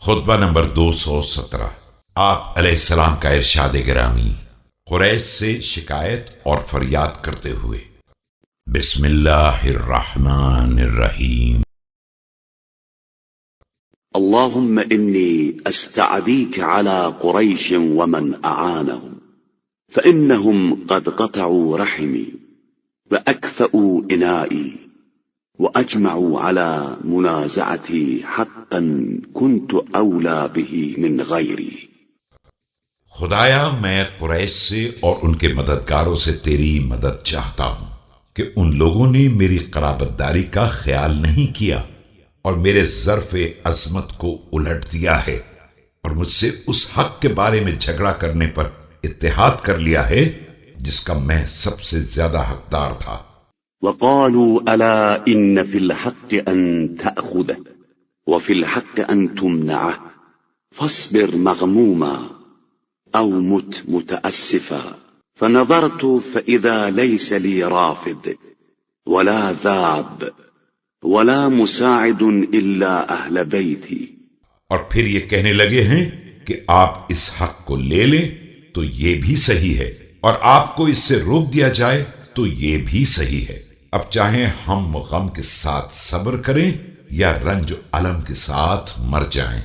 خطبہ نمبر 217۔ آپ علیہ السلام کا ارشاد گرامی قریش سے شکایت اور فریاد کرتے ہوئے۔ بسم اللہ الرحمن الرحیم۔ اللهم إني أستعديك على قريش ومن أعانهم فإنهم قد قطعوا رحمي وأكفأوا إنائي وأجمعوا على منازعتي حقا كنت أولى به من غيري۔ خدایا میں قریش سے اور ان کے مددگاروں سے تیری مدد چاہتا ہوں کہ ان لوگوں نے میری قرابت داری کا خیال نہیں کیا اور میرے ظرف عظمت کو الٹ دیا ہے، اور مجھ سے اس حق کے بارے میں جھگڑا کرنے پر اتحاد کر لیا ہے جس کا میں سب سے زیادہ حقدار تھا۔ وقالوا ألا إن في الحق أن تأخذه وفي الحق أن تمنعه فاصبر مغموما أو مت متأسفا فنظرت فإذا ليس لي رافض ولا ذاب ولا مساعد إلا أهل بيتي۔ اور پھر یہ کہنے لگے ہیں کہ آپ اس حق کو لے لیں تو یہ بھی صحیح ہے، اور آپ کو اس سے روک دیا جائے تو یہ بھی صحیح ہے۔ اب چاہیں ہم غم کے ساتھ صبر کریں یا رنج و الم کے ساتھ مر جائیں۔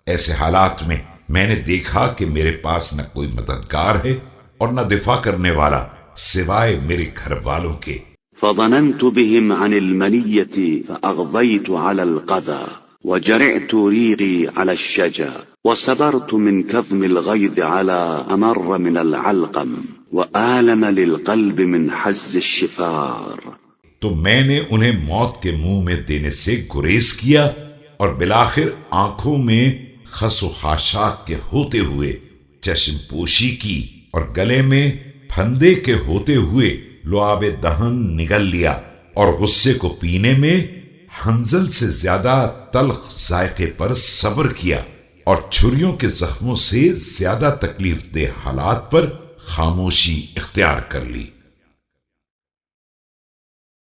ایسے حالات میں میں نے دیکھا کہ میرے پاس نہ کوئی مددگار ہے اور نہ دفاع کرنے والا سوائے میرے گھر والوں کے۔ فظننت بهم عن المنية فأغضيت على القذى وجرعت ريغي على الشجا وصبرت من كظم الغيظ على أمر من العلقم وآلم للقلب من حز الشفار۔ تو میں نے انہیں موت کے منہ میں دینے سے گریز کیا اور بالآخر آنکھوں میں خس و خاشاک کے ہوتے ہوئے چشم پوشی کی، اور گلے میں پھندے کے ہوتے ہوئے لعاب دہن نگل لیا، اور غصے کو پینے میں حنظل سے زیادہ تلخ ذائقے پر صبر کیا، اور چھریوں کے زخموں سے زیادہ تکلیف دہ حالات پر خاموشی اختیار کر لی۔